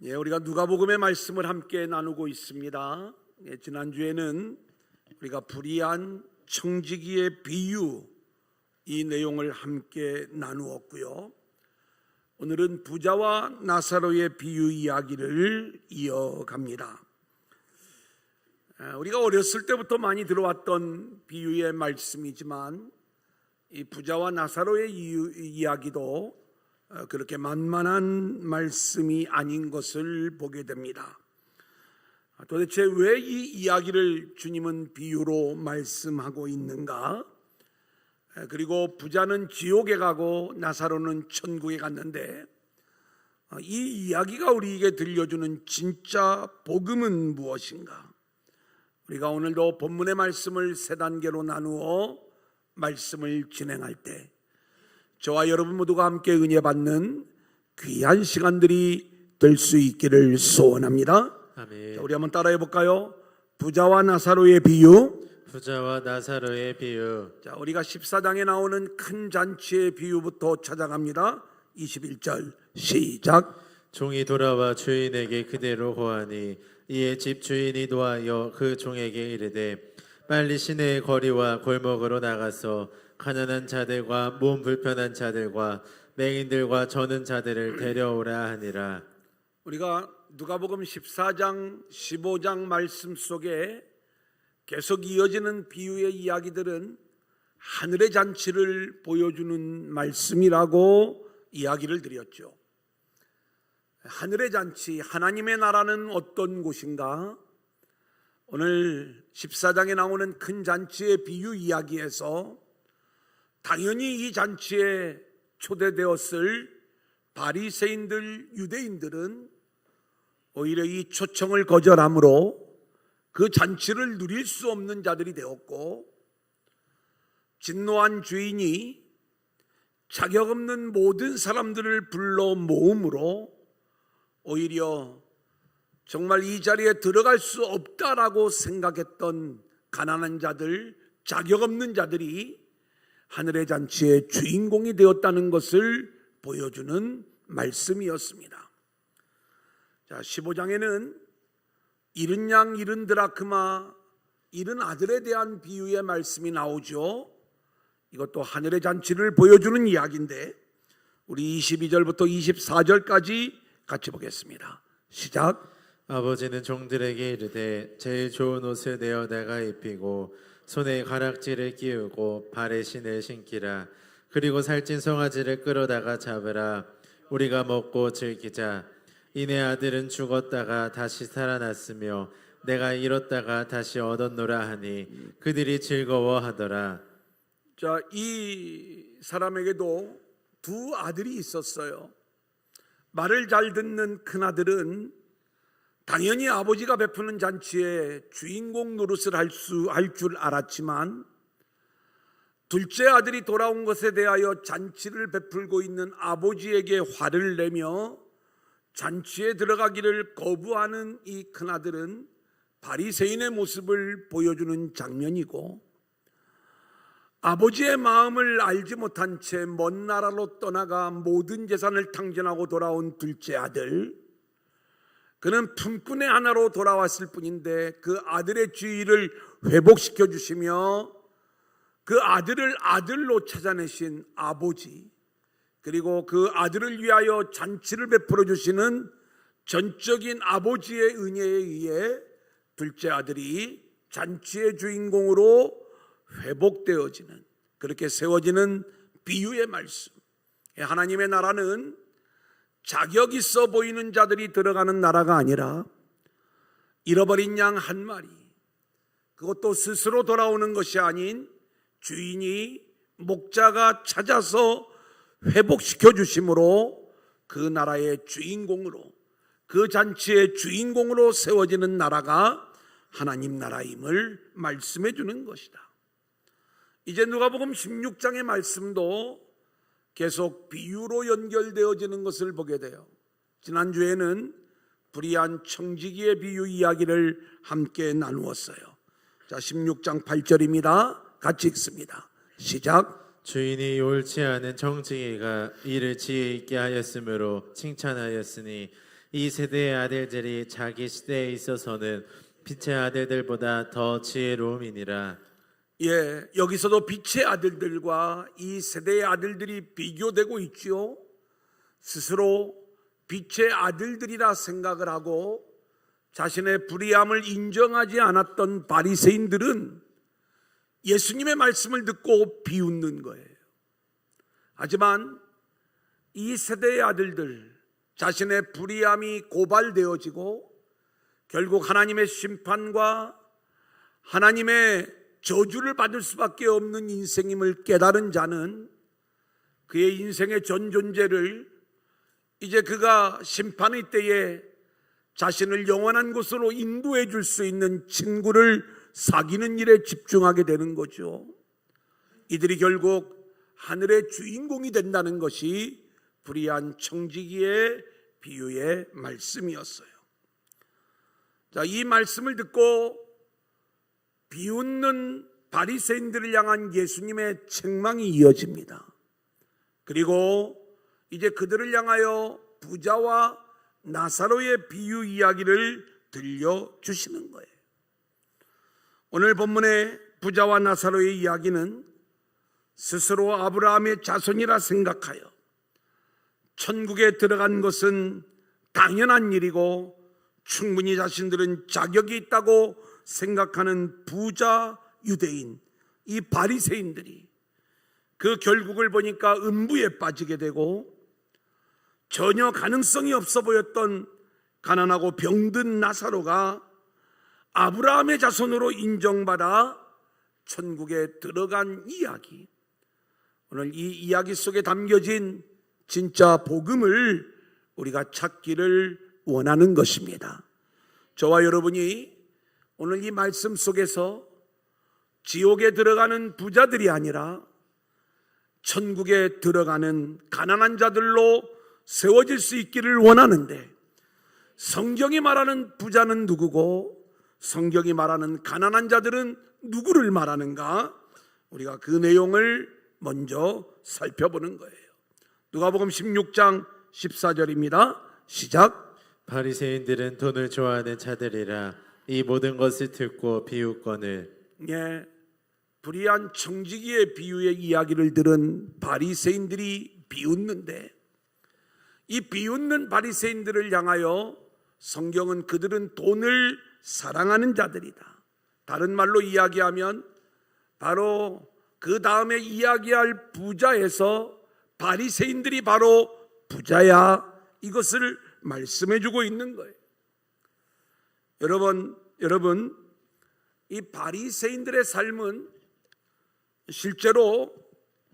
우리가 누가복음의 말씀을 함께 나누고 있습니다. 지난주에는 우리가 불의한 청지기의 비유 이 내용을 함께 나누었고요. 오늘은 부자와 나사로의 비유 이야기를 이어갑니다. 우리가 어렸을 때부터 많이 들어왔던 비유의 말씀이지만 이 부자와 나사로의 이야기도 그렇게 만만한 말씀이 아닌 것을 보게 됩니다. 도대체 왜 이 이야기를 주님은 비유로 말씀하고 있는가? 그리고 부자는 지옥에 가고 나사로는 천국에 갔는데 이 이야기가 우리에게 들려주는 진짜 복음은 무엇인가? 우리가 오늘도 본문의 말씀을 세 단계로 나누어 말씀을 진행할 때 저와 여러분 모두가 함께 은혜 받는 귀한 시간들이 될 수 있기를 소원합니다. 아멘. 자, 우리 한번 따라해 볼까요? 부자와 나사로의 비유. 부자와 나사로의 비유. 자, 우리가 14장에 나오는 큰 잔치의 비유부터 찾아갑니다. 21절 시작. 종이 돌아와 주인에게 그대로 고하니 이에 집 주인이 노하여 그 종에게 이르되 빨리 시내의 거리와 골목으로 나가서 가난한 자들과 몸 불편한 자들과 맹인들과 저는 자들을 데려오라 하니라. 우리가 누가복음 14장 15장 말씀 속에 계속 이어지는 비유의 이야기들은 하늘의 잔치를 보여주는 말씀이라고 이야기를 드렸죠. 하늘의 잔치, 하나님의 나라는 어떤 곳인가? 오늘 14장에 나오는 큰 잔치의 비유 이야기에서 당연히 이 잔치에 초대되었을 바리새인들, 유대인들은 오히려 이 초청을 거절함으로 그 잔치를 누릴 수 없는 자들이 되었고, 진노한 주인이 자격 없는 모든 사람들을 불러 모음으로 오히려 정말 이 자리에 들어갈 수 없다라고 생각했던 가난한 자들, 자격 없는 자들이 하늘의 잔치의 주인공이 되었다는 것을 보여주는 말씀이었습니다. 자, 15장에는 잃은 양, 잃은 드라크마, 잃은 아들에 대한 비유의 말씀이 나오죠. 이것도 하늘의 잔치를 보여주는 이야기인데 우리 22절부터 24절까지 같이 보겠습니다. 시작. 아버지는 종들에게 이르되 제일 좋은 옷을 내어 내가 입히고 손에 가락지를 끼우고 발에 신을 신기라. 그리고 살찐 송아지를 끌어다가 잡으라. 우리가 먹고 즐기자. 이내 아들은 죽었다가 다시 살아났으며 내가 잃었다가 다시 얻었노라 하니 그들이 즐거워하더라. 자, 이 사람에게도 두 아들이 있었어요. 말을 잘 듣는 큰아들은 당연히 아버지가 베푸는 잔치에 주인공 노릇을 할 줄 알았지만 둘째 아들이 돌아온 것에 대하여 잔치를 베풀고 있는 아버지에게 화를 내며 잔치에 들어가기를 거부하는 이 큰아들은 바리새인의 모습을 보여주는 장면이고, 아버지의 마음을 알지 못한 채 먼 나라로 떠나가 모든 재산을 탕진하고 돌아온 둘째 아들, 그는 품꾼의 하나로 돌아왔을 뿐인데 그 아들의 지위를 회복시켜 주시며 그 아들을 아들로 찾아내신 아버지, 그리고 그 아들을 위하여 잔치를 베풀어 주시는 전적인 아버지의 은혜에 의해 둘째 아들이 잔치의 주인공으로 회복되어지는, 그렇게 세워지는 비유의 말씀. 하나님의 나라는 자격 있어 보이는 자들이 들어가는 나라가 아니라 잃어버린 양 한 마리, 그것도 스스로 돌아오는 것이 아닌 주인이 목자가 찾아서 회복시켜 주심으로 그 나라의 주인공으로, 그 잔치의 주인공으로 세워지는 나라가 하나님 나라임을 말씀해 주는 것이다. 이제 누가복음 16장의 말씀도 계속 비유로 연결되어지는 것을 보게 돼요. 지난주에는 불의한 청지기의 비유 이야기를 함께 나누었어요. 자, 16장 8절입니다. 같이 읽습니다. 시작. 주인이 옳지 않은 청지기가 이를 지혜 있게 하였으므로 칭찬하였으니 이 세대의 아들들이 자기 시대에 있어서는 빛의 아들들보다 더 지혜로움이니라. 예, 여기서도 빛의 아들들과 이 세대의 아들들이 비교되고 있지요. 스스로 빛의 아들들이라 생각을 하고 자신의 불의함을 인정하지 않았던 바리새인들은 예수님의 말씀을 듣고 비웃는 거예요. 하지만 이 세대의 아들들, 자신의 불의함이 고발되어지고 결국 하나님의 심판과 하나님의 저주를 받을 수밖에 없는 인생임을 깨달은 자는 그의 인생의 전 존재를 이제 그가 심판의 때에 자신을 영원한 곳으로 인도해 줄 수 있는 친구를 사귀는 일에 집중하게 되는 거죠. 이들이 결국 하늘의 주인공이 된다는 것이 불의한 청지기의 비유의 말씀이었어요. 자, 이 말씀을 듣고 비웃는 바리새인들을 향한 예수님의 책망이 이어집니다. 그리고 이제 그들을 향하여 부자와 나사로의 비유 이야기를 들려주시는 거예요. 오늘 본문의 부자와 나사로의 이야기는 스스로 아브라함의 자손이라 생각하여 천국에 들어간 것은 당연한 일이고 충분히 자신들은 자격이 있다고 생각하는 부자 유대인, 이 바리새인들이 그 결국을 보니까 음부에 빠지게 되고 전혀 가능성이 없어 보였던 가난하고 병든 나사로가 아브라함의 자손으로 인정받아 천국에 들어간 이야기. 오늘 이 이야기 속에 담겨진 진짜 복음을 우리가 찾기를 원하는 것입니다. 저와 여러분이 오늘 이 말씀 속에서 지옥에 들어가는 부자들이 아니라 천국에 들어가는 가난한 자들로 세워질 수 있기를 원하는데, 성경이 말하는 부자는 누구고 성경이 말하는 가난한 자들은 누구를 말하는가? 우리가 그 내용을 먼저 살펴보는 거예요. 누가복음 16장 14절입니다. 시작. 바리새인들은 돈을 좋아하는 자들이라 이 모든 것을 듣고 비웃거늘. 예, 불의한 청지기의 비유의 이야기를 들은 바리새인들이 비웃는데, 이 비웃는 바리새인들을 향하여 성경은 그들은 돈을 사랑하는 자들이다. 다른 말로 이야기하면 바로 그 다음에 이야기할 부자에서 바리새인들이 바로 부자야, 이것을 말씀해주고 있는 거예요. 여러분, 이 바리새인들의 삶은 실제로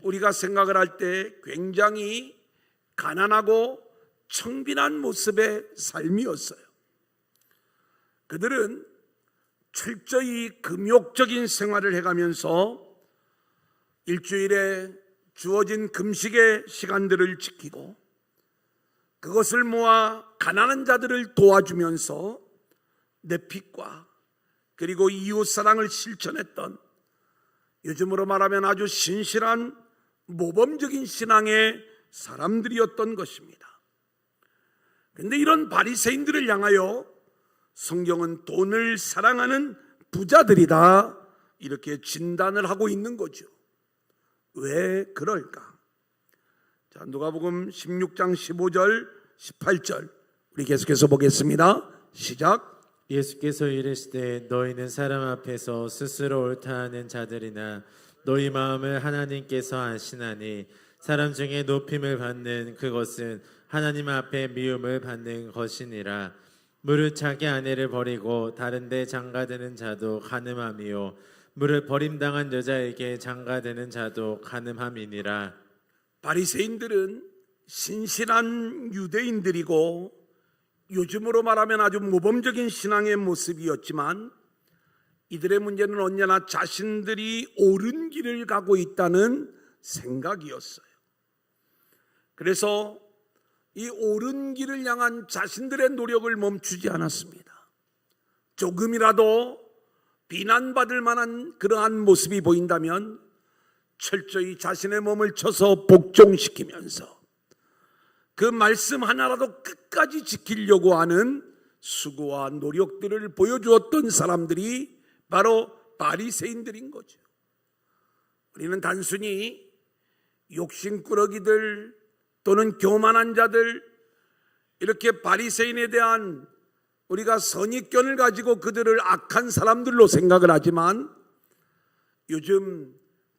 우리가 생각을 할 때 굉장히 가난하고 청빈한 모습의 삶이었어요. 그들은 철저히 금욕적인 생활을 해가면서 일주일에 주어진 금식의 시간들을 지키고 그것을 모아 가난한 자들을 도와주면서 내핏과 그리고 이웃사랑을 실천했던, 요즘으로 말하면 아주 신실한 모범적인 신앙의 사람들이었던 것입니다. 그런데 이런 바리새인들을 향하여 성경은 돈을 사랑하는 부자들이다, 이렇게 진단을 하고 있는 거죠. 왜 그럴까? 자, 누가복음 16장 15절 18절 우리 계속해서 보겠습니다. 시작. 예수께서 이르시되 너희는 사람 앞에서 스스로 옳다 하는 자들이나 너희 마음을 하나님께서 아시나니 사람 중에 높임을 받는 그것은 하나님 앞에 미움을 받는 것이니라. 무릇 자기 아내를 버리고 다른 데 장가드는 자도 간음함이요 무릇 버림당한 여자에게 장가드는 자도 간음함이니라. 바리새인들은 신실한 유대인들이고 요즘으로 말하면 아주 모범적인 신앙의 모습이었지만 이들의 문제는 언제나 자신들이 옳은 길을 가고 있다는 생각이었어요. 그래서 이 옳은 길을 향한 자신들의 노력을 멈추지 않았습니다. 조금이라도 비난받을 만한 그러한 모습이 보인다면 철저히 자신의 몸을 쳐서 복종시키면서 그 말씀 하나라도 끝까지 지키려고 하는 수고와 노력들을 보여주었던 사람들이 바로 바리새인들인 거죠. 우리는 단순히 욕심꾸러기들 또는 교만한 자들, 이렇게 바리새인에 대한 우리가 선입견을 가지고 그들을 악한 사람들로 생각을 하지만, 요즘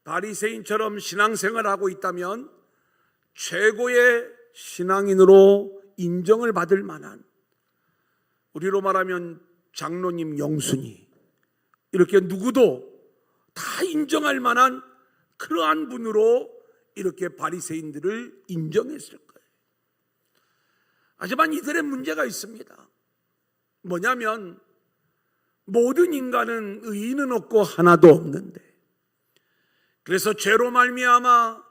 바리새인처럼 신앙생활을 하고 있다면 최고의 신앙인으로 인정을 받을 만한, 우리로 말하면 장로님 영순이, 이렇게 누구도 다 인정할 만한 그러한 분으로 이렇게 바리새인들을 인정했을 거예요. 하지만 이들의 문제가 있습니다. 뭐냐면 모든 인간은 의인은 없고 하나도 없는데, 그래서 죄로 말미암아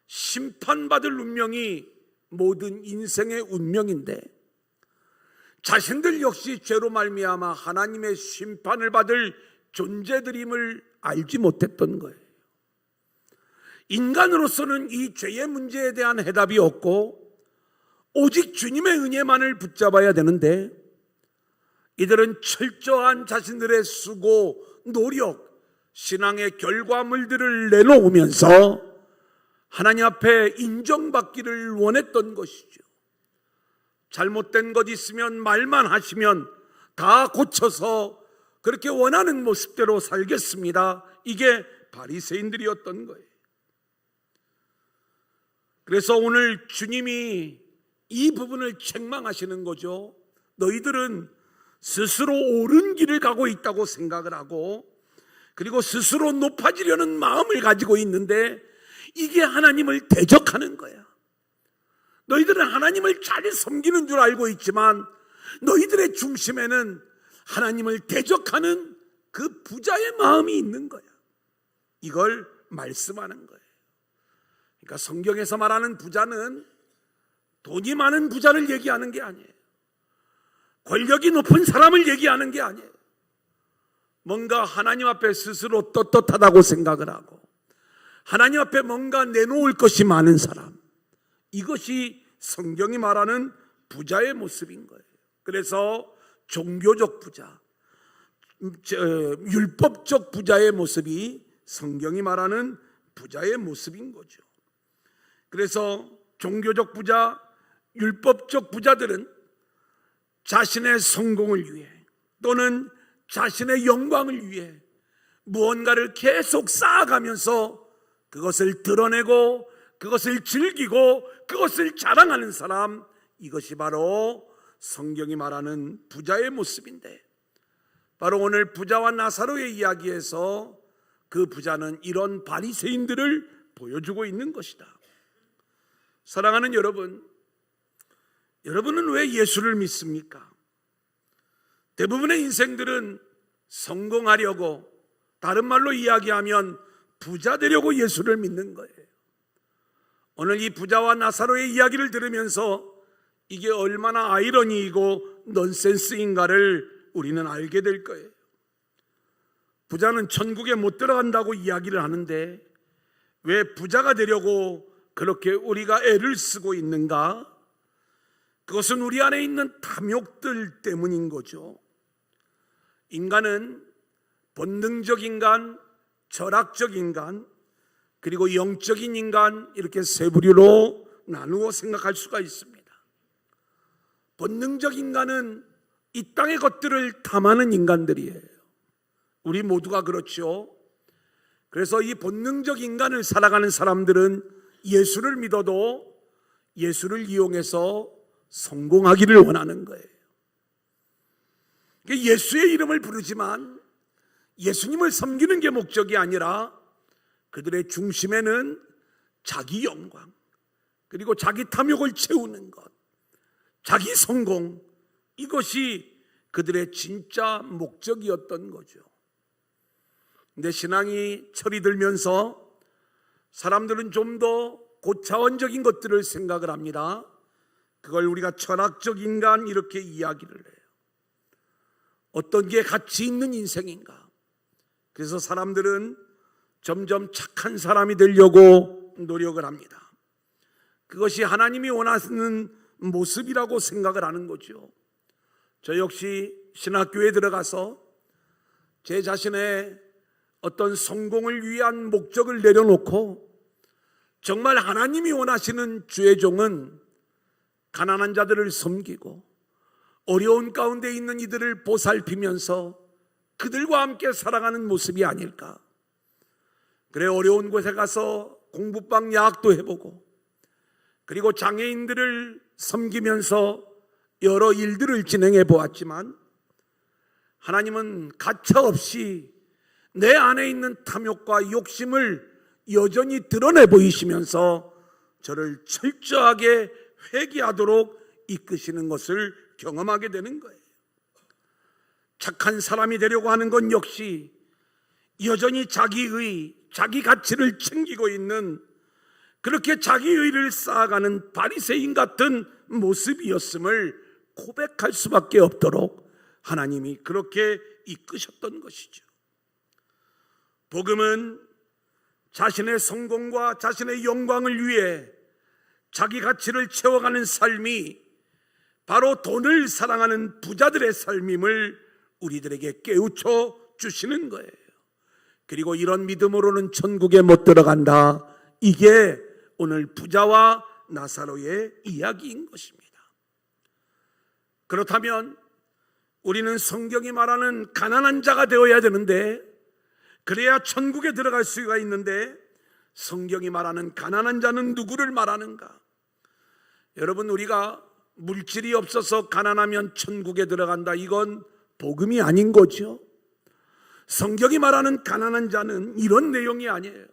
심판받을 운명이 모든 인생의 운명인데, 자신들 역시 죄로 말미암아 하나님의 심판을 받을 존재들임을 알지 못했던 거예요. 인간으로서는 이 죄의 문제에 대한 해답이 없고 오직 주님의 은혜만을 붙잡아야 되는데, 이들은 철저한 자신들의 수고, 노력, 신앙의 결과물들을 내놓으면서 하나님 앞에 인정받기를 원했던 것이죠. 잘못된 것 있으면 말만 하시면 다 고쳐서 그렇게 원하는 모습대로 살겠습니다. 이게 바리새인들이었던 거예요. 그래서 오늘 주님이 이 부분을 책망하시는 거죠. 너희들은 스스로 옳은 길을 가고 있다고 생각을 하고, 그리고 스스로 높아지려는 마음을 가지고 있는데 이게 하나님을 대적하는 거야. 너희들은 하나님을 잘 섬기는 줄 알고 있지만 너희들의 중심에는 하나님을 대적하는 그 부자의 마음이 있는 거야. 이걸 말씀하는 거예요. 그러니까 성경에서 말하는 부자는 돈이 많은 부자를 얘기하는 게 아니에요. 권력이 높은 사람을 얘기하는 게 아니에요. 뭔가 하나님 앞에 스스로 떳떳하다고 생각을 하고 하나님 앞에 뭔가 내놓을 것이 많은 사람, 이것이 성경이 말하는 부자의 모습인 거예요. 그래서 종교적 부자, 율법적 부자의 모습이 성경이 말하는 부자의 모습인 거죠. 그래서 종교적 부자, 율법적 부자들은 자신의 성공을 위해 또는 자신의 영광을 위해 무언가를 계속 쌓아가면서 그것을 드러내고 그것을 즐기고 그것을 자랑하는 사람, 이것이 바로 성경이 말하는 부자의 모습인데, 바로 오늘 부자와 나사로의 이야기에서 그 부자는 이런 바리새인들을 보여주고 있는 것이다. 사랑하는 여러분, 여러분은 왜 예수를 믿습니까? 대부분의 인생들은 성공하려고, 다른 말로 이야기하면 부자 되려고 예수를 믿는 거예요. 오늘 이 부자와 나사로의 이야기를 들으면서 이게 얼마나 아이러니이고 넌센스인가를 우리는 알게 될 거예요. 부자는 천국에 못 들어간다고 이야기를 하는데 왜 부자가 되려고 그렇게 우리가 애를 쓰고 있는가? 그것은 우리 안에 있는 탐욕들 때문인 거죠. 인간은 본능적 인간, 철학적 인간, 그리고 영적인 인간, 이렇게 세 부류로 나누어 생각할 수가 있습니다. 본능적 인간은 이 땅의 것들을 탐하는 인간들이에요. 우리 모두가 그렇죠. 그래서 이 본능적 인간을 살아가는 사람들은 예수를 믿어도 예수를 이용해서 성공하기를 원하는 거예요. 예수의 이름을 부르지만 예수님을 섬기는 게 목적이 아니라 그들의 중심에는 자기 영광, 그리고 자기 탐욕을 채우는 것, 자기 성공, 이것이 그들의 진짜 목적이었던 거죠. 근데 신앙이 철이 들면서 사람들은 좀 더 고차원적인 것들을 생각을 합니다. 그걸 우리가 철학적 인간, 이렇게 이야기를 해요. 어떤 게 가치 있는 인생인가? 그래서 사람들은 점점 착한 사람이 되려고 노력을 합니다. 그것이 하나님이 원하시는 모습이라고 생각을 하는 거죠. 저 역시 신학교에 들어가서 제 자신의 어떤 성공을 위한 목적을 내려놓고 정말 하나님이 원하시는 주의 종은 가난한 자들을 섬기고 어려운 가운데 있는 이들을 보살피면서 그들과 함께 살아가는 모습이 아닐까. 그래, 어려운 곳에 가서 공부방 야학도 해보고 그리고 장애인들을 섬기면서 여러 일들을 진행해 보았지만 하나님은 가차없이 내 안에 있는 탐욕과 욕심을 여전히 드러내 보이시면서 저를 철저하게 회개하도록 이끄시는 것을 경험하게 되는 거예요. 착한 사람이 되려고 하는 건 역시 여전히 자기의, 자기 가치를 챙기고 있는 그렇게 자기의를 쌓아가는 바리새인 같은 모습이었음을 고백할 수밖에 없도록 하나님이 그렇게 이끄셨던 것이죠. 복음은 자신의 성공과 자신의 영광을 위해 자기 가치를 채워가는 삶이 바로 돈을 사랑하는 부자들의 삶임을 우리들에게 깨우쳐 주시는 거예요. 그리고 이런 믿음으로는 천국에 못 들어간다. 이게 오늘 부자와 나사로의 이야기인 것입니다. 그렇다면 우리는 성경이 말하는 가난한 자가 되어야 되는데, 그래야 천국에 들어갈 수가 있는데, 성경이 말하는 가난한 자는 누구를 말하는가? 여러분, 우리가 물질이 없어서 가난하면 천국에 들어간다, 이건 복음이 아닌 거죠. 성경이 말하는 가난한 자는 이런 내용이 아니에요.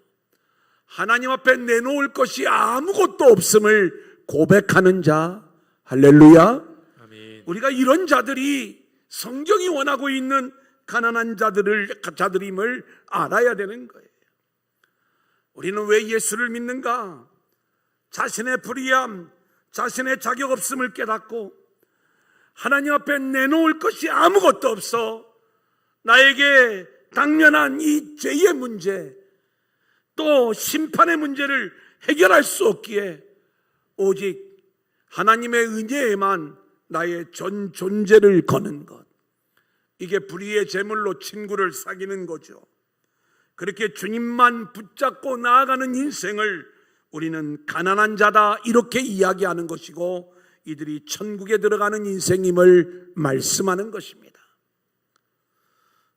하나님 앞에 내놓을 것이 아무것도 없음을 고백하는 자. 할렐루야. 아멘. 우리가 이런 자들이 성경이 원하고 있는 가난한 자들임을 알아야 되는 거예요. 우리는 왜 예수를 믿는가? 자신의 불의함, 자신의 자격 없음을 깨닫고 하나님 앞에 내놓을 것이 아무것도 없어 나에게 당면한 이 죄의 문제, 또 심판의 문제를 해결할 수 없기에 오직 하나님의 은혜에만 나의 전 존재를 거는 것, 이게 불의의 제물로 친구를 사귀는 거죠. 그렇게 주님만 붙잡고 나아가는 인생을 우리는 가난한 자다 이렇게 이야기하는 것이고, 이들이 천국에 들어가는 인생임을 말씀하는 것입니다.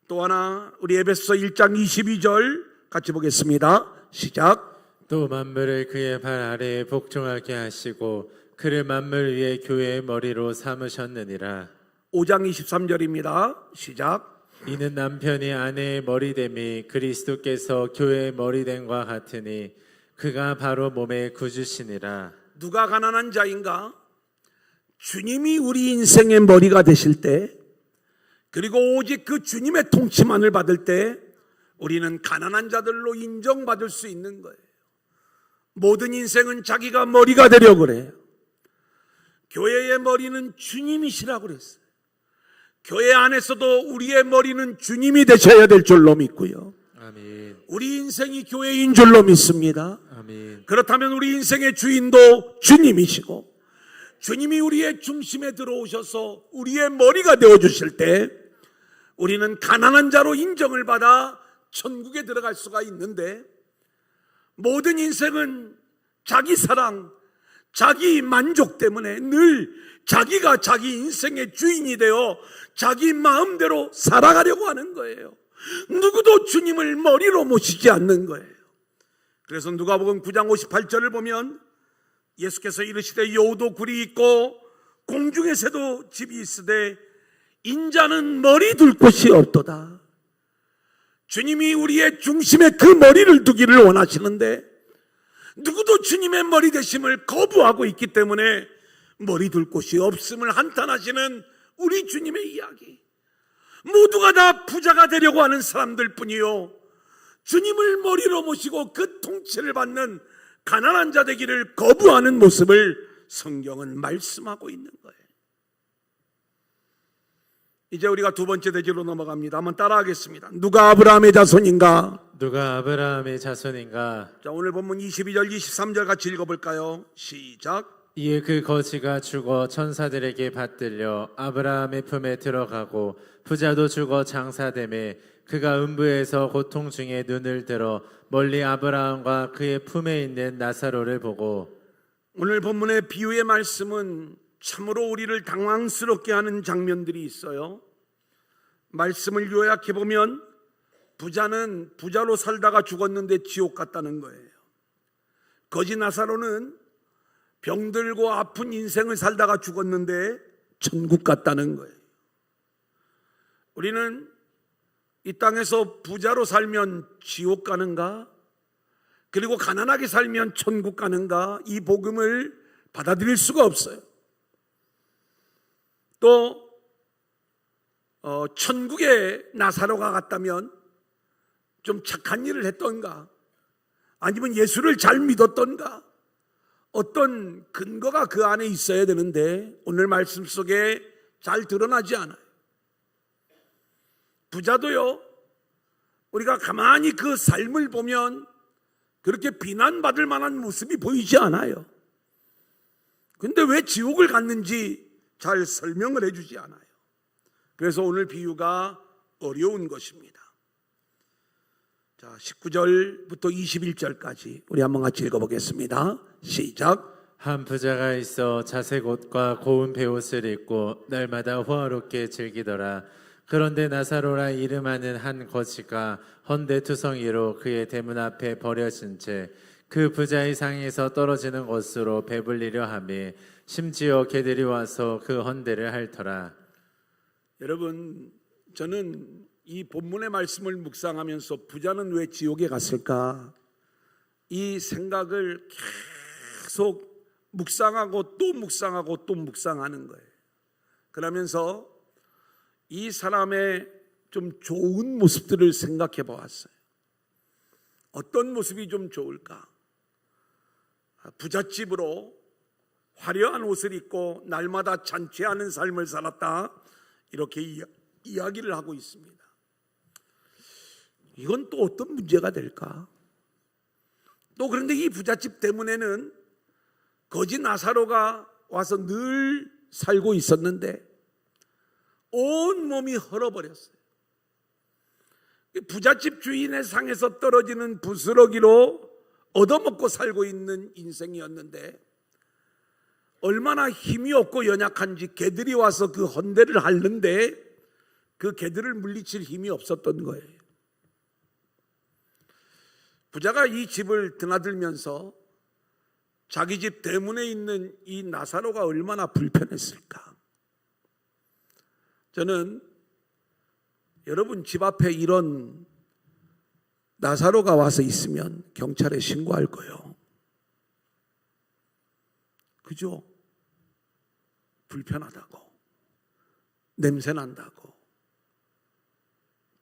또 하나, 우리 에베소서 1장 22절 같이 보겠습니다. 시작. 또 만물을 그의 발 아래에 복종하게 하시고 그를 만물 위에 교회의 머리로 삼으셨느니라. 5장 23절입니다. 시작. 이는 남편이 아내의 머리됨이 그리스도께서 교회의 머리됨과 같으니 그가 바로 몸의 구주시니라. 누가 가난한 자인가? 주님이 우리 인생의 머리가 되실 때, 그리고 오직 그 주님의 통치만을 받을 때 우리는 가난한 자들로 인정받을 수 있는 거예요. 모든 인생은 자기가 머리가 되려고 그래요. 교회의 머리는 주님이시라고 그랬어요. 교회 안에서도 우리의 머리는 주님이 되셔야 될 줄로 믿고요. 아멘. 우리 인생이 교회인 줄로 믿습니다. 아멘. 그렇다면 우리 인생의 주인도 주님이시고, 주님이 우리의 중심에 들어오셔서 우리의 머리가 되어주실 때 우리는 가난한 자로 인정을 받아 천국에 들어갈 수가 있는데, 모든 인생은 자기 사랑, 자기 만족 때문에 늘 자기가 자기 인생의 주인이 되어 자기 마음대로 살아가려고 하는 거예요. 누구도 주님을 머리로 모시지 않는 거예요. 그래서 누가복음 9장 58절을 보면 예수께서 이르시되 여우도 굴이 있고 공중의 새도 집이 있으되 인자는 머리 둘 곳이 없도다. 주님이 우리의 중심에 그 머리를 두기를 원하시는데 누구도 주님의 머리 되심을 거부하고 있기 때문에 머리 둘 곳이 없음을 한탄하시는 우리 주님의 이야기. 모두가 다 부자가 되려고 하는 사람들 뿐이요, 주님을 머리로 모시고 그 통치를 받는 가난한 자 되기를 거부하는 모습을 성경은 말씀하고 있는 거예요. 이제 우리가 두 번째 대지로 넘어갑니다. 한번 따라하겠습니다. 누가 아브라함의 자손인가? 누가 아브라함의 자손인가? 자, 오늘 본문 22절 23절 같이 읽어볼까요? 시작. 이에 그 거지가 죽어 천사들에게 받들려 아브라함의 품에 들어가고 부자도 죽어 장사됨에 그가 음부에서 고통 중에 눈을 들어 멀리 아브라함과 그의 품에 있는 나사로를 보고. 오늘 본문의 비유의 말씀은 참으로 우리를 당황스럽게 하는 장면들이 있어요. 말씀을 요약해 보면 부자는 부자로 살다가 죽었는데 지옥 갔다는 거예요. 거지 나사로는 병들고 아픈 인생을 살다가 죽었는데 천국 갔다는 거예요. 우리는 이 땅에서 부자로 살면 지옥 가는가? 그리고 가난하게 살면 천국 가는가? 이 복음을 받아들일 수가 없어요. 또 천국에 나사로가 갔다면 좀 착한 일을 했던가? 아니면 예수를 잘 믿었던가? 어떤 근거가 그 안에 있어야 되는데 오늘 말씀 속에 잘 드러나지 않아요. 부자도요, 우리가 가만히 그 삶을 보면 그렇게 비난받을 만한 모습이 보이지 않아요. 근데 왜 지옥을 갔는지 잘 설명을 해주지 않아요. 그래서 오늘 비유가 어려운 것입니다. 자, 19절부터 21절까지 우리 한번 같이 읽어보겠습니다. 시작. 한 부자가 있어 자색 옷과 고운 베옷을 입고 날마다 호화롭게 즐기더라. 그런데 나사로라 이름하는 한 거지가 헌데투성이로 그의 대문 앞에 버려진 채 그 부자의 상에서 떨어지는 것으로 배불리려 하며 심지어 개들이 와서 그 헌데를 핥더라. 여러분, 저는 이 본문의 말씀을 묵상하면서 부자는 왜 지옥에 갔을까? 이 생각을 계속 묵상하고 또 묵상하고 또 묵상하는 거예요. 그러면서 이 사람의 좀 좋은 모습들을 생각해 보았어요. 어떤 모습이 좀 좋을까? 부잣집으로 화려한 옷을 입고 날마다 잔치하는 삶을 살았다, 이렇게 이야기를 하고 있습니다. 이건 또 어떤 문제가 될까? 또 그런데 이 부잣집 때문에는 거지 나사로가 와서 늘 살고 있었는데 온 몸이 헐어버렸어요. 부잣집 주인의 상에서 떨어지는 부스러기로 얻어먹고 살고 있는 인생이었는데 얼마나 힘이 없고 연약한지 개들이 와서 그 헌데를 핥는데 그 개들을 물리칠 힘이 없었던 거예요. 부자가 이 집을 드나들면서 자기 집 대문에 있는 이 나사로가 얼마나 불편했을까? 저는 여러분 집 앞에 이런 나사로가 와서 있으면 경찰에 신고할 거예요. 그죠? 불편하다고, 냄새 난다고,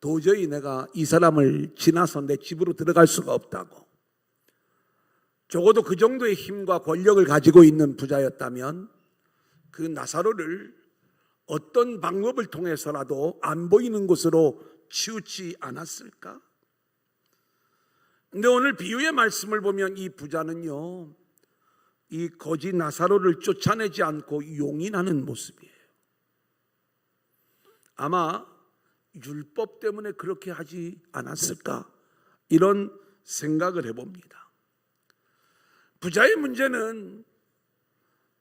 도저히 내가 이 사람을 지나서 내 집으로 들어갈 수가 없다고. 적어도 그 정도의 힘과 권력을 가지고 있는 부자였다면 그 나사로를 어떤 방법을 통해서라도 안 보이는 곳으로 치우치 않았을까? 근데 오늘 비유의 말씀을 보면 이 부자는요, 이 거지 나사로를 쫓아내지 않고 용인하는 모습이에요. 아마 율법 때문에 그렇게 하지 않았을까? 이런 생각을 해봅니다. 부자의 문제는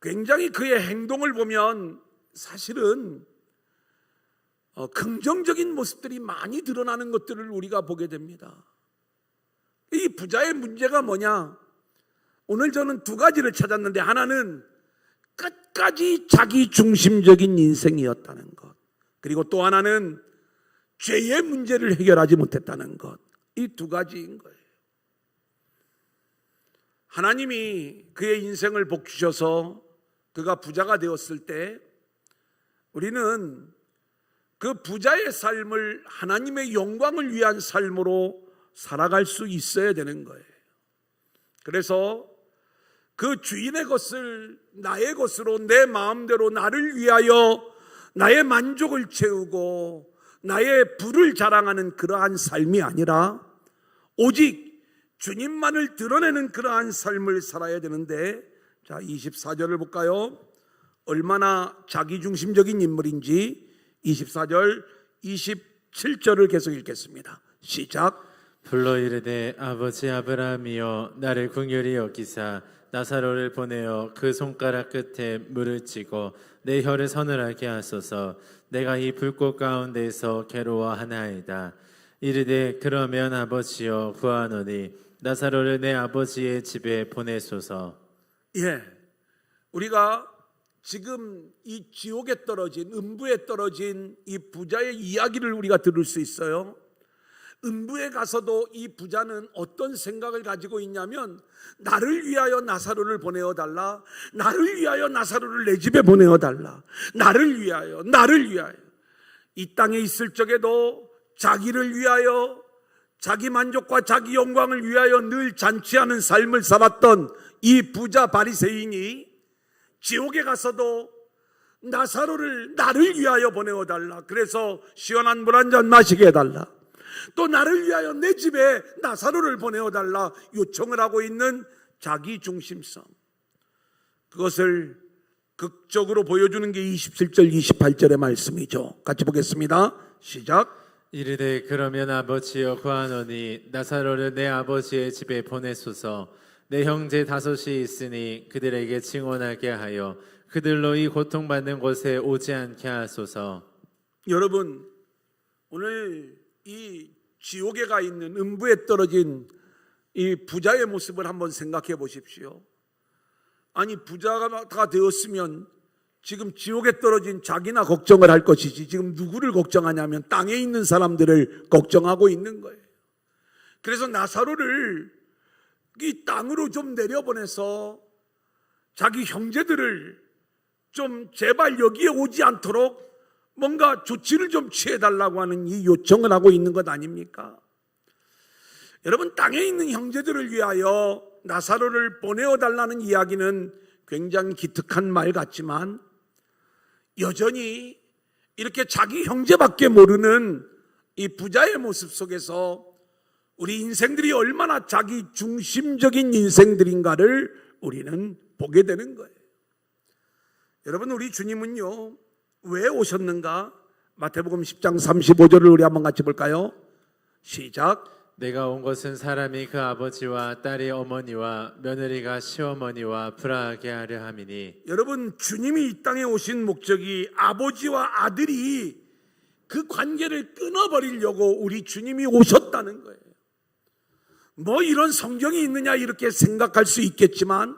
굉장히 그의 행동을 보면 사실은 긍정적인 모습들이 많이 드러나는 것들을 우리가 보게 됩니다. 이 부자의 문제가 뭐냐? 오늘 저는 두 가지를 찾았는데, 하나는 끝까지 자기 중심적인 인생이었다는 것, 그리고 또 하나는 죄의 문제를 해결하지 못했다는 것. 이 두 가지인 거예요. 하나님이 그의 인생을 복 주셔서 그가 부자가 되었을 때 우리는 그 부자의 삶을 하나님의 영광을 위한 삶으로 살아갈 수 있어야 되는 거예요. 그래서 그 주인의 것을 나의 것으로 내 마음대로 나를 위하여 나의 만족을 채우고 나의 부를 자랑하는 그러한 삶이 아니라 오직 주님만을 드러내는 그러한 삶을 살아야 되는데, 자 24절을 볼까요? 얼마나 자기중심적인 인물인지 24절 27절을 계속 읽겠습니다. 시작. 불러 이르되 아버지 아브라함이여 나를 긍휼히 여기사 나사로를 보내어 그 손가락 끝에 물을 찌고 내 혀를 서늘하게 하소서. 내가 이 불꽃 가운데에서 괴로워하나이다. 이르되 그러면 아버지여 구하노니 나사로를 내 아버지의 집에 보내소서. 예, 우리가 지금 이 지옥에 떨어진, 음부에 떨어진 이 부자의 이야기를 우리가 들을 수 있어요. 음부에 가서도 이 부자는 어떤 생각을 가지고 있냐면, 나를 위하여 나사로를 보내어 달라, 나를 위하여 나사로를 내 집에 보내어 달라, 나를 위하여, 나를 위하여. 이 땅에 있을 적에도 자기를 위하여, 자기 만족과 자기 영광을 위하여 늘 잔치하는 삶을 살았던 이 부자 바리새인이 지옥에 가서도 나사로를 나를 위하여 보내어 달라, 그래서 시원한 물 한 잔 마시게 해달라, 또 나를 위하여 내 집에 나사로를 보내어 달라 요청을 하고 있는 자기 중심성, 그것을 극적으로 보여주는 게 27절 28절의 말씀이죠. 같이 보겠습니다. 시작. 이르되 그러면 아버지여 구하노니 나사로를 내 아버지의 집에 보내소서. 내 형제 5이 있으니 그들에게 증언하게 하여 그들로 이 고통받는 곳에 오지 않게 하소서. 여러분, 오늘 이 지옥에 가 있는, 음부에 떨어진 이 부자의 모습을 한번 생각해 보십시오. 아니, 부자가 되었으면 지금 지옥에 떨어진 자기나 걱정을 할 것이지, 지금 누구를 걱정하냐면 땅에 있는 사람들을 걱정하고 있는 거예요. 그래서 나사로를 이 땅으로 좀 내려보내서 자기 형제들을 좀 제발 여기에 오지 않도록 뭔가 조치를 좀 취해달라고 하는 이 요청을 하고 있는 것 아닙니까? 여러분, 땅에 있는 형제들을 위하여 나사로를 보내어 달라는 이야기는 굉장히 기특한 말 같지만, 여전히 이렇게 자기 형제밖에 모르는 이 부자의 모습 속에서 우리 인생들이 얼마나 자기 중심적인 인생들인가를 우리는 보게 되는 거예요. 여러분, 우리 주님은요, 왜 오셨는가? 마태복음 10장 35절을 우리 한번 같이 볼까요? 시작. 내가 온 것은 사람이 그 아버지와 딸이 어머니와 며느리가 시어머니와 불화하게 하려 함이니. 여러분, 주님이 이 땅에 오신 목적이 아버지와 아들이 그 관계를 끊어버리려고 우리 주님이 오셨다는 거예요. 뭐 이런 성경이 있느냐 이렇게 생각할 수 있겠지만,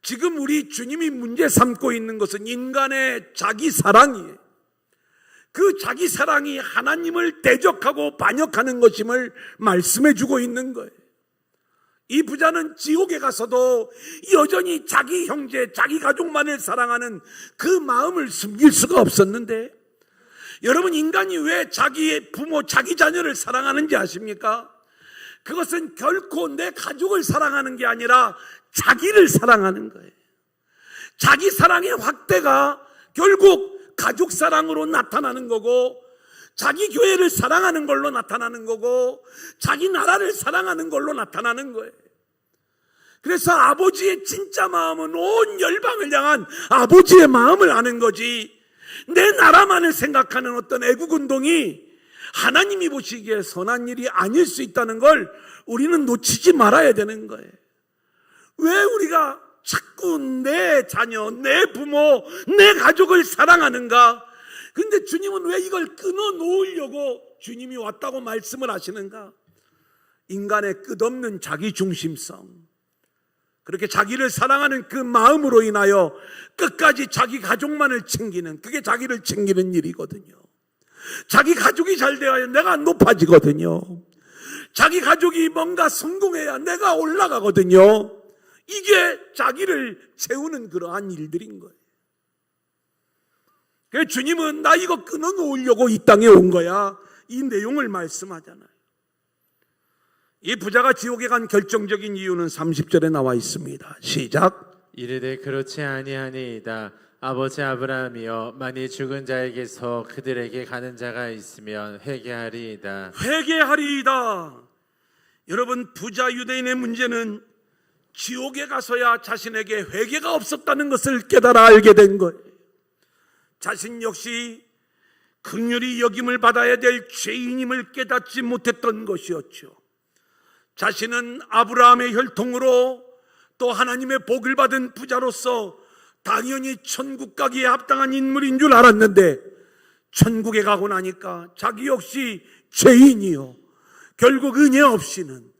지금 우리 주님이 문제 삼고 있는 것은 인간의 자기 사랑이에요. 그 자기 사랑이 하나님을 대적하고 반역하는 것임을 말씀해 주고 있는 거예요. 이 부자는 지옥에 가서도 여전히 자기 형제, 자기 가족만을 사랑하는 그 마음을 숨길 수가 없었는데, 여러분, 인간이 왜 자기의 부모, 자기 자녀를 사랑하는지 아십니까? 그것은 결코 내 가족을 사랑하는 게 아니라 자기를 사랑하는 거예요. 자기 사랑의 확대가 결국 가족 사랑으로 나타나는 거고, 자기 교회를 사랑하는 걸로 나타나는 거고, 자기 나라를 사랑하는 걸로 나타나는 거예요. 그래서 아버지의 진짜 마음은 온 열방을 향한 아버지의 마음을 아는 거지, 내 나라만을 생각하는 어떤 애국운동이 하나님이 보시기에 선한 일이 아닐 수 있다는 걸 우리는 놓치지 말아야 되는 거예요. 왜 우리가 자꾸 내 자녀, 내 부모, 내 가족을 사랑하는가? 근데 주님은 왜 이걸 끊어 놓으려고 주님이 왔다고 말씀을 하시는가? 인간의 끝없는 자기 중심성, 그렇게 자기를 사랑하는 그 마음으로 인하여 끝까지 자기 가족만을 챙기는, 그게 자기를 챙기는 일이거든요. 자기 가족이 잘 되어야 내가 높아지거든요. 자기 가족이 뭔가 성공해야 내가 올라가거든요. 이게 자기를 채우는 그러한 일들인 거예요. 그래서 주님은 나 이거 끊어놓으려고 이 땅에 온 거야, 이 내용을 말씀하잖아요. 이 부자가 지옥에 간 결정적인 이유는 30절에 나와 있습니다. 시작. 이르되 그렇지 아니하니이다. 아버지 아브라함이여 만일 죽은 자에게서 그들에게 가는 자가 있으면 회개하리이다. 회개하리이다. 여러분, 부자 유대인의 문제는 지옥에 가서야 자신에게 회개가 없었다는 것을 깨달아 알게 된 거예요. 자신 역시 긍휼히 여김을 받아야 될 죄인임을 깨닫지 못했던 것이었죠. 자신은 아브라함의 혈통으로 또 하나님의 복을 받은 부자로서 당연히 천국 가기에 합당한 인물인 줄 알았는데, 천국에 가고 나니까 자기 역시 죄인이요, 결국 은혜 없이는,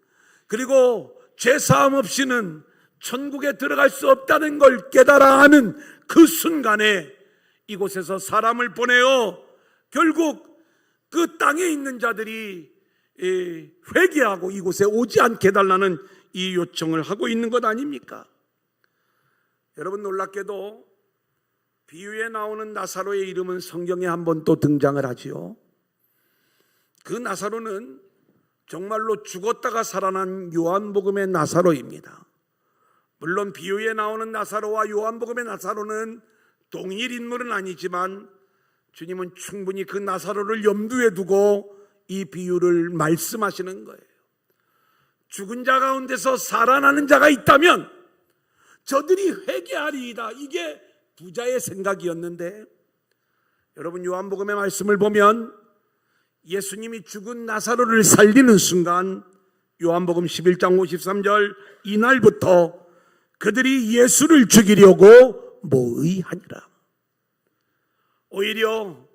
그리고 죄사함 없이는 천국에 들어갈 수 없다는 걸 깨달아 하는 그 순간에 이곳에서 사람을 보내어 결국 그 땅에 있는 자들이 회개하고 이곳에 오지 않게 해달라는 이 요청을 하고 있는 것 아닙니까? 여러분, 놀랍게도 비유에 나오는 나사로의 이름은 성경에 한 번 또 등장을 하지요. 그 나사로는 정말로 죽었다가 살아난 요한복음의 나사로입니다. 물론 비유에 나오는 나사로와 요한복음의 나사로는 동일 인물은 아니지만 주님은 충분히 그 나사로를 염두에 두고 이 비유를 말씀하시는 거예요. 죽은 자 가운데서 살아나는 자가 있다면 저들이 회개하리이다. 이게 부자의 생각이었는데, 여러분, 요한복음의 말씀을 보면 예수님이 죽은 나사로를 살리는 순간 요한복음 11장 53절, 이날부터 그들이 예수를 죽이려고 모의하니라. 오히려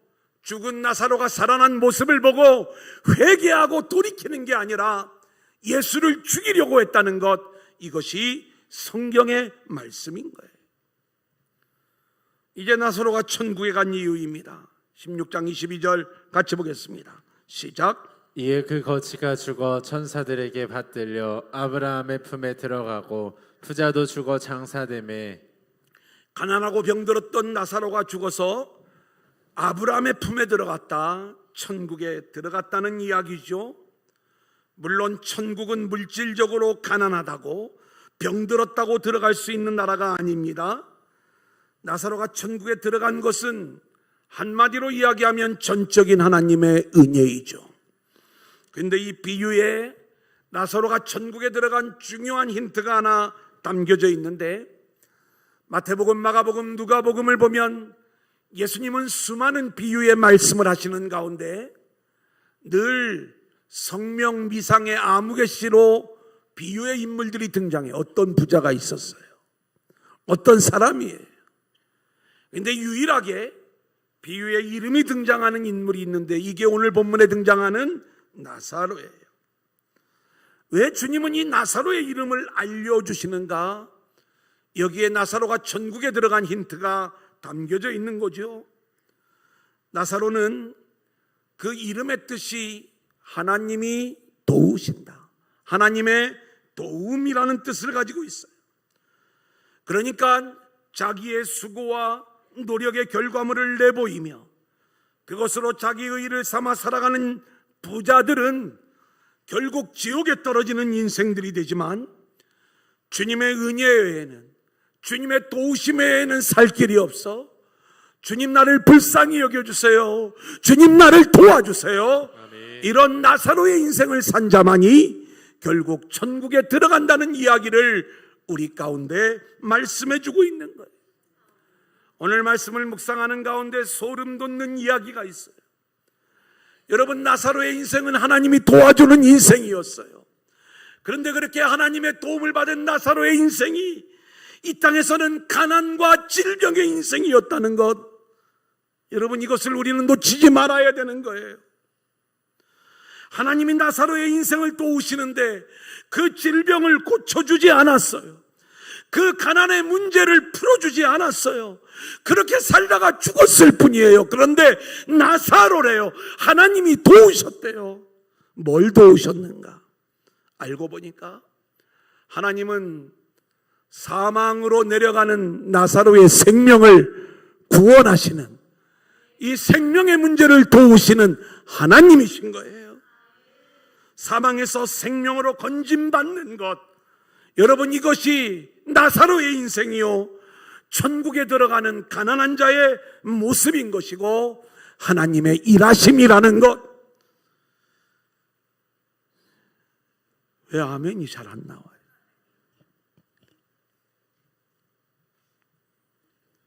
죽은 나사로가 살아난 모습을 보고 회개하고 돌이키는 게 아니라 예수를 죽이려고 했다는 것, 이것이 성경의 말씀인 거예요. 이제 나사로가 천국에 간 이유입니다. 16장 22절 같이 보겠습니다. 시작. 이에 그 거지가 죽어 천사들에게 받들려 아브라함의 품에 들어가고 부자도 죽어 장사되매, 가난하고 병들었던 나사로가 죽어서 아브라함의 품에 들어갔다, 천국에 들어갔다는 이야기죠. 물론 천국은 물질적으로 가난하다고 병들었다고 들어갈 수 있는 나라가 아닙니다. 나사로가 천국에 들어간 것은 한마디로 이야기하면 전적인 하나님의 은혜이죠. 그런데 이 비유에 나사로가 천국에 들어간 중요한 힌트가 하나 담겨져 있는데, 마태복음, 마가복음, 누가복음을 보면 예수님은 수많은 비유의 말씀을 하시는 가운데 늘 성명미상의 아무개시로 비유의 인물들이 등장해요. 어떤 부자가 있었어요. 어떤 사람이에요. 그런데 유일하게 비유의 이름이 등장하는 인물이 있는데, 이게 오늘 본문에 등장하는 나사로예요. 왜 주님은 이 나사로의 이름을 알려주시는가? 여기에 나사로가 천국에 들어간 힌트가 담겨져 있는 거죠. 나사로는 그 이름의 뜻이 하나님이 도우신다, 하나님의 도움이라는 뜻을 가지고 있어요. 그러니까 자기의 수고와 노력의 결과물을 내보이며 그것으로 자기의 일을 삼아 살아가는 부자들은 결국 지옥에 떨어지는 인생들이 되지만, 주님의 은혜 외에는, 주님의 도우심 외에는 살 길이 없어. 주님 나를 불쌍히 여겨주세요, 주님 나를 도와주세요, 아멘. 이런 나사로의 인생을 산 자만이 결국 천국에 들어간다는 이야기를 우리 가운데 말씀해주고 있는 거예요. 오늘 말씀을 묵상하는 가운데 소름 돋는 이야기가 있어요. 여러분, 나사로의 인생은 하나님이 도와주는 인생이었어요. 그런데 그렇게 하나님의 도움을 받은 나사로의 인생이 이 땅에서는 가난과 질병의 인생이었다는 것, 여러분, 이것을 우리는 놓치지 말아야 되는 거예요. 하나님이 나사로의 인생을 도우시는데 그 질병을 고쳐주지 않았어요. 그 가난의 문제를 풀어주지 않았어요. 그렇게 살다가 죽었을 뿐이에요. 그런데 나사로래요. 하나님이 도우셨대요. 뭘 도우셨는가? 알고 보니까 하나님은 사망으로 내려가는 나사로의 생명을 구원하시는, 이 생명의 문제를 도우시는 하나님이신 거예요. 사망에서 생명으로 건짐받는 것, 여러분, 이것이 나사로의 인생이요, 천국에 들어가는 가난한 자의 모습인 것이고 하나님의 일하심이라는 것. 왜 아멘이 잘 안 나와요?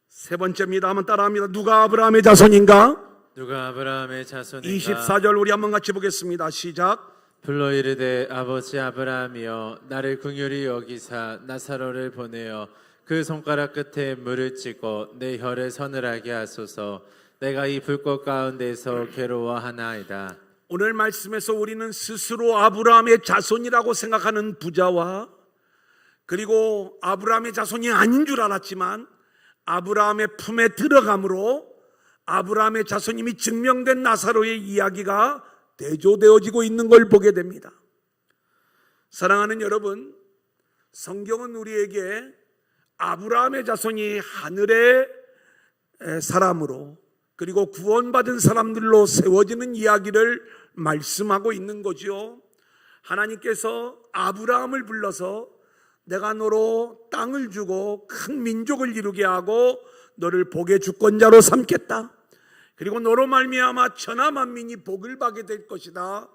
세 번째입니다. 한번 따라합니다. 누가 아브라함의 자손인가? 누가 아브라함의 자손인가? 24절 우리 한번 같이 보겠습니다. 시작. 불러 이르되 아버지 아브라함이여 나를 긍휼히 여기사 나사로를 보내어 그 손가락 끝에 물을 찍고 내 혀를 서늘하게 하소서. 내가 이 불꽃 가운데서 괴로워하나이다. 오늘 말씀에서 우리는 스스로 아브라함의 자손이라고 생각하는 부자와 그리고 아브라함의 자손이 아닌 줄 알았지만 아브라함의 품에 들어감으로 아브라함의 자손임이 증명된 나사로의 이야기가 대조되어지고 있는 걸 보게 됩니다. 사랑하는 여러분, 성경은 우리에게 아브라함의 자손이 하늘의 사람으로 그리고 구원받은 사람들로 세워지는 이야기를 말씀하고 있는 거죠. 하나님께서 아브라함을 불러서 내가 너로 땅을 주고 큰 민족을 이루게 하고 너를 복의 주권자로 삼겠다. 그리고 너로 말미암아 천하 만민이 복을 받게 될 것이다.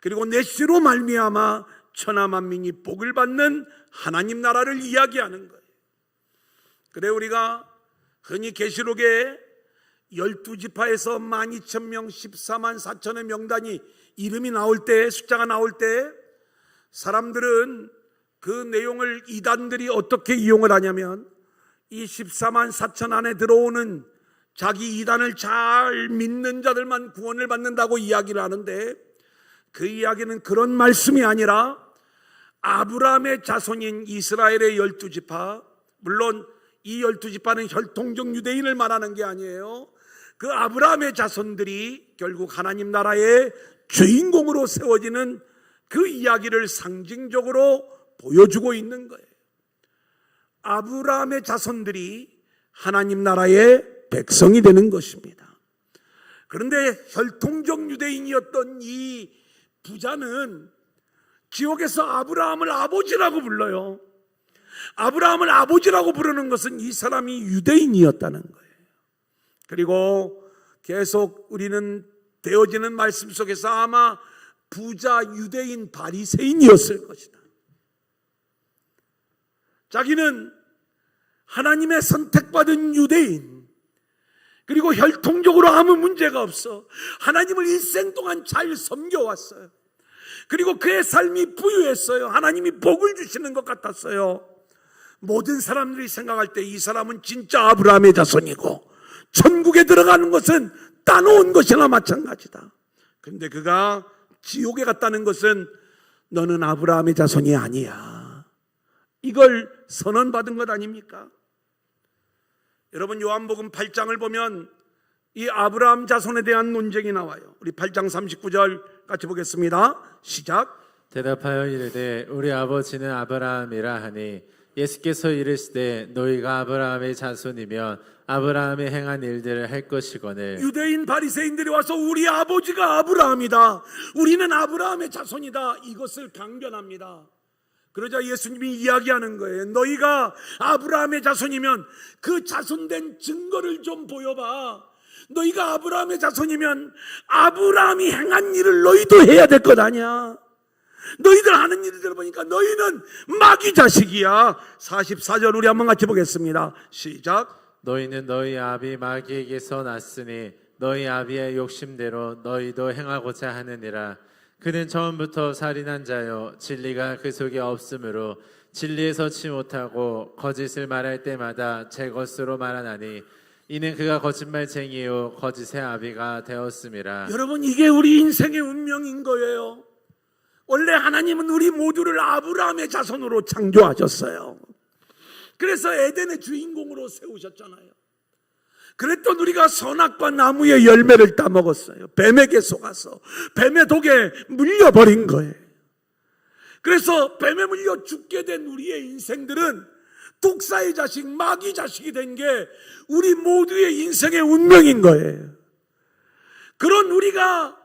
그리고 내 씨로 말미암아 천하 만민이 복을 받는 하나님 나라를 이야기하는 거예요. 그래 우리가 흔히 계시록에 12지파에서 12,000명 14만 4천의 명단이 이름이 나올 때 숫자가 나올 때 사람들은 그 내용을 이단들이 어떻게 이용을 하냐면 이 14만 4천 안에 들어오는 자기 이단을 잘 믿는 자들만 구원을 받는다고 이야기를 하는데 그 이야기는 그런 말씀이 아니라 아브라함의 자손인 이스라엘의 12지파, 물론 이 12지파는 혈통적 유대인을 말하는 게 아니에요. 그 아브라함의 자손들이 결국 하나님 나라의 주인공으로 세워지는 그 이야기를 상징적으로 보여주고 있는 거예요. 아브라함의 자손들이 하나님 나라의 백성이 되는 것입니다. 그런데 혈통적 유대인이었던 이 부자는 지옥에서 아브라함을 아버지라고 불러요. 아브라함을 아버지라고 부르는 것은 이 사람이 유대인이었다는 거예요. 그리고 계속 우리는 되어지는 말씀 속에서 아마 부자 유대인 바리새인이었을 것이다. 자기는 하나님의 선택받은 유대인, 그리고 혈통적으로 아무 문제가 없어 하나님을 일생 동안 잘 섬겨왔어요. 그리고 그의 삶이 부유했어요. 하나님이 복을 주시는 것 같았어요. 모든 사람들이 생각할 때 이 사람은 진짜 아브라함의 자손이고 천국에 들어가는 것은 따놓은 것이나 마찬가지다. 그런데 그가 지옥에 갔다는 것은 너는 아브라함의 자손이 아니야, 이걸 선언받은 것 아닙니까? 여러분, 요한복음 8장을 보면 이 아브라함 자손에 대한 논쟁이 나와요. 우리 8장 39절 같이 보겠습니다. 시작. 대답하여 이르되 우리 아버지는 아브라함이라 하니 예수께서 이르시되 너희가 아브라함의 자손이면 아브라함이 행한 일들을 할 것이거늘. 유대인 바리새인들이 와서 우리 아버지가 아브라함이다, 우리는 아브라함의 자손이다, 이것을 강변합니다. 그러자 예수님이 이야기하는 거예요. 너희가 아브라함의 자손이면 그 자손된 증거를 좀 보여봐. 너희가 아브라함의 자손이면 아브라함이 행한 일을 너희도 해야 될 것 아니야. 너희들 하는 일을 들어보니까 너희는 마귀 자식이야. 44절 우리 한번 같이 보겠습니다. 시작. 너희는 너희 아비 마귀에게서 났으니 너희 아비의 욕심대로 너희도 행하고자 하느니라. 그는 처음부터 살인한 자요 진리가 그 속에 없으므로 진리에 서지 못하고 거짓을 말할 때마다 제 것으로 말하나니 이는 그가 거짓말쟁이요 거짓의 아비가 되었음이라. 여러분, 이게 우리 인생의 운명인 거예요. 원래 하나님은 우리 모두를 아브라함의 자손으로 창조하셨어요. 그래서 에덴의 주인공으로 세우셨잖아요. 그랬던 우리가 선악과 나무의 열매를 따먹었어요. 뱀에게 속아서 뱀의 독에 물려버린 거예요. 그래서 뱀에 물려 죽게 된 우리의 인생들은 독사의 자식, 마귀 자식이 된 게 우리 모두의 인생의 운명인 거예요. 그런 우리가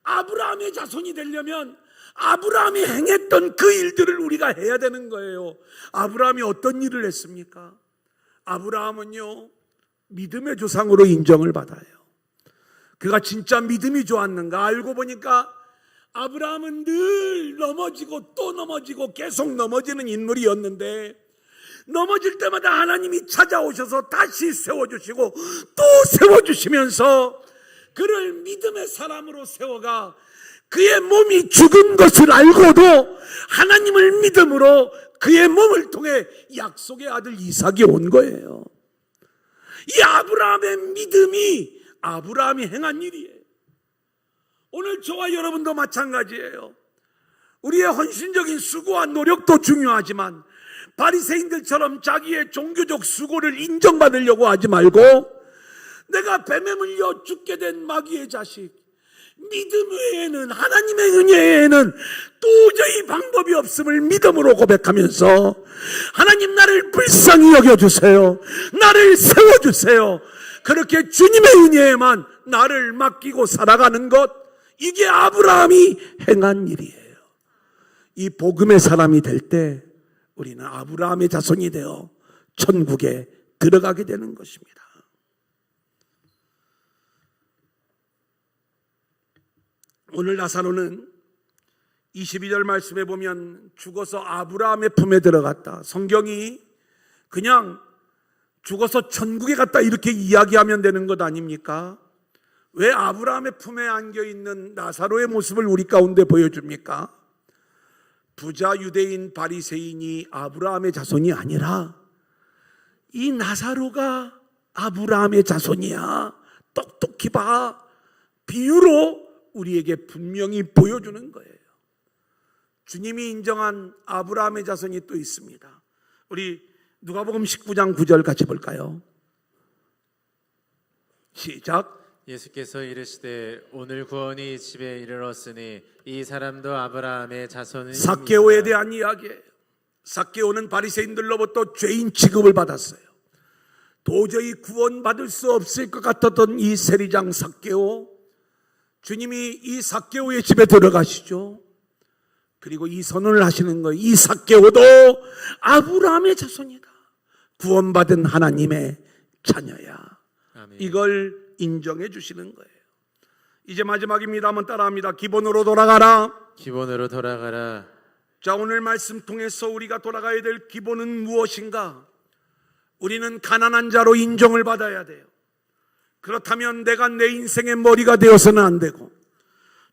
아브라함의 자손이 되려면 아브라함이 행했던 그 일들을 우리가 해야 되는 거예요. 아브라함이 어떤 일을 했습니까? 아브라함은요, 믿음의 조상으로 인정을 받아요. 그가 진짜 믿음이 좋았는가? 알고 보니까 아브라함은 늘 넘어지고 또 넘어지고 계속 넘어지는 인물이었는데, 넘어질 때마다 하나님이 찾아오셔서 다시 세워주시고 또 세워주시면서 그를 믿음의 사람으로 세워가 그의 몸이 죽은 것을 알고도 하나님을 믿음으로 그의 몸을 통해 약속의 아들 이삭이 온 거예요. 이 아브라함의 믿음이 아브라함이 행한 일이에요. 오늘 저와 여러분도 마찬가지예요. 우리의 헌신적인 수고와 노력도 중요하지만 바리새인들처럼 자기의 종교적 수고를 인정받으려고 하지 말고, 내가 뱀에 물려 죽게 된 마귀의 자식, 믿음 외에는, 하나님의 은혜 외에는 도저히 방법이 없음을 믿음으로 고백하면서, 하나님 나를 불쌍히 여겨주세요, 나를 세워주세요, 그렇게 주님의 은혜에만 나를 맡기고 살아가는 것, 이게 아브라함이 행한 일이에요. 이 복음의 사람이 될 때 우리는 아브라함의 자손이 되어 천국에 들어가게 되는 것입니다. 오늘 나사로는 22절 말씀에 보면 죽어서 아브라함의 품에 들어갔다. 성경이 그냥 죽어서 천국에 갔다 이렇게 이야기하면 되는 것 아닙니까? 왜 아브라함의 품에 안겨있는 나사로의 모습을 우리 가운데 보여줍니까? 부자 유대인 바리새인이 아브라함의 자손이 아니라 이 나사로가 아브라함의 자손이야. 똑똑히 봐. 비유로 우리에게 분명히 보여주는 거예요. 주님이 인정한 아브라함의 자손이 또 있습니다. 우리 누가복음 19장 9절 같이 볼까요? 시작. 예수께서 이르시되 오늘 구원이 이 집에 이르렀으니 이 사람도 아브라함의 자손이니라. 삭개오에 대한 이야기예요. 삭개오는 바리새인들로부터 죄인 취급을 받았어요. 도저히 구원받을 수 없을 것 같았던 이 세리장 삭개오, 주님이 이 삭개오의 집에 들어가시죠. 그리고 이 선언을 하시는 거예요. 이 삭개오도 아브라함의 자손이다. 구원받은 하나님의 자녀야. 아멘. 이걸 인정해 주시는 거예요. 이제 마지막입니다. 한번 따라합니다. 기본으로 돌아가라. 기본으로 돌아가라. 자, 오늘 말씀 통해서 우리가 돌아가야 될 기본은 무엇인가? 우리는 가난한 자로 인정을 받아야 돼요. 그렇다면 내가 내 인생의 머리가 되어서는 안 되고,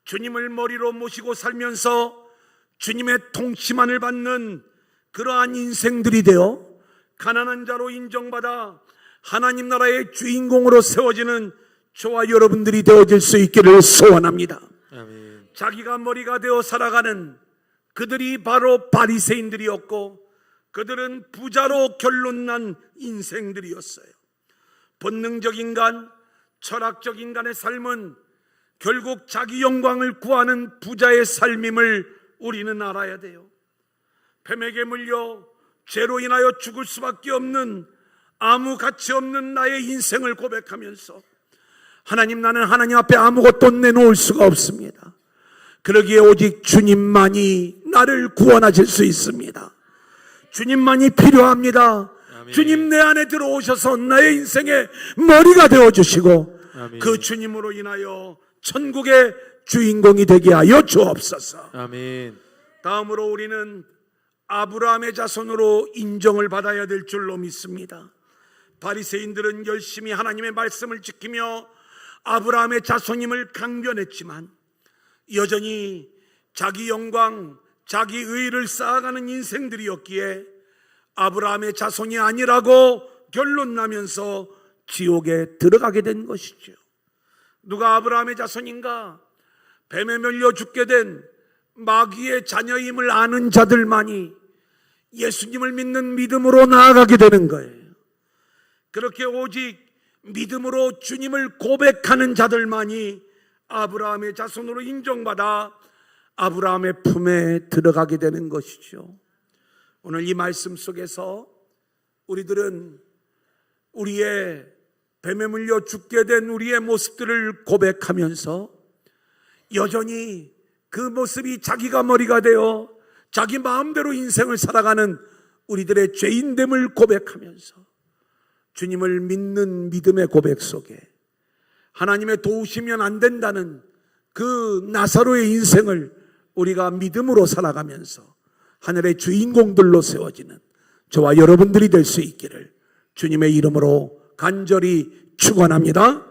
주님을 머리로 모시고 살면서 주님의 통치만을 받는 그러한 인생들이 되어 가난한 자로 인정받아 하나님 나라의 주인공으로 세워지는 저와 여러분들이 되어질 수 있기를 소원합니다. 아멘. 자기가 머리가 되어 살아가는 그들이 바로 바리새인들이었고, 그들은 부자로 결론난 인생들이었어요. 본능적 인간, 철학적 인간의 삶은 결국 자기 영광을 구하는 부자의 삶임을 우리는 알아야 돼요. 뱀에게 물려 죄로 인하여 죽을 수밖에 없는 아무 가치 없는 나의 인생을 고백하면서, 하나님, 나는 하나님 앞에 아무것도 내놓을 수가 없습니다. 그러기에 오직 주님만이 나를 구원하실 수 있습니다. 주님만이 필요합니다. 아멘. 주님 내 안에 들어오셔서 나의 인생의 머리가 되어주시고, 아멘. 그 주님으로 인하여 천국의 주인공이 되게 하여 주옵소서. 아멘. 다음으로 우리는 아브라함의 자손으로 인정을 받아야 될 줄로 믿습니다. 바리새인들은 열심히 하나님의 말씀을 지키며 아브라함의 자손임을 강변했지만 여전히 자기 영광, 자기 의를 쌓아가는 인생들이었기에 아브라함의 자손이 아니라고 결론나면서 지옥에 들어가게 된 것이죠. 누가 아브라함의 자손인가? 뱀에 밀려 죽게 된 마귀의 자녀임을 아는 자들만이 예수님을 믿는 믿음으로 나아가게 되는 거예요. 그렇게 오직 믿음으로 주님을 고백하는 자들만이 아브라함의 자손으로 인정받아 아브라함의 품에 들어가게 되는 것이죠. 오늘 이 말씀 속에서 우리들은 우리의 뱀에 물려 죽게 된 우리의 모습들을 고백하면서 여전히 그 모습이 자기가 머리가 되어 자기 마음대로 인생을 살아가는 우리들의 죄인됨을 고백하면서 주님을 믿는 믿음의 고백 속에 하나님의 도우시면 안 된다는 그 나사로의 인생을 우리가 믿음으로 살아가면서 하늘의 주인공들로 세워지는 저와 여러분들이 될 수 있기를 주님의 이름으로 간절히 축원합니다.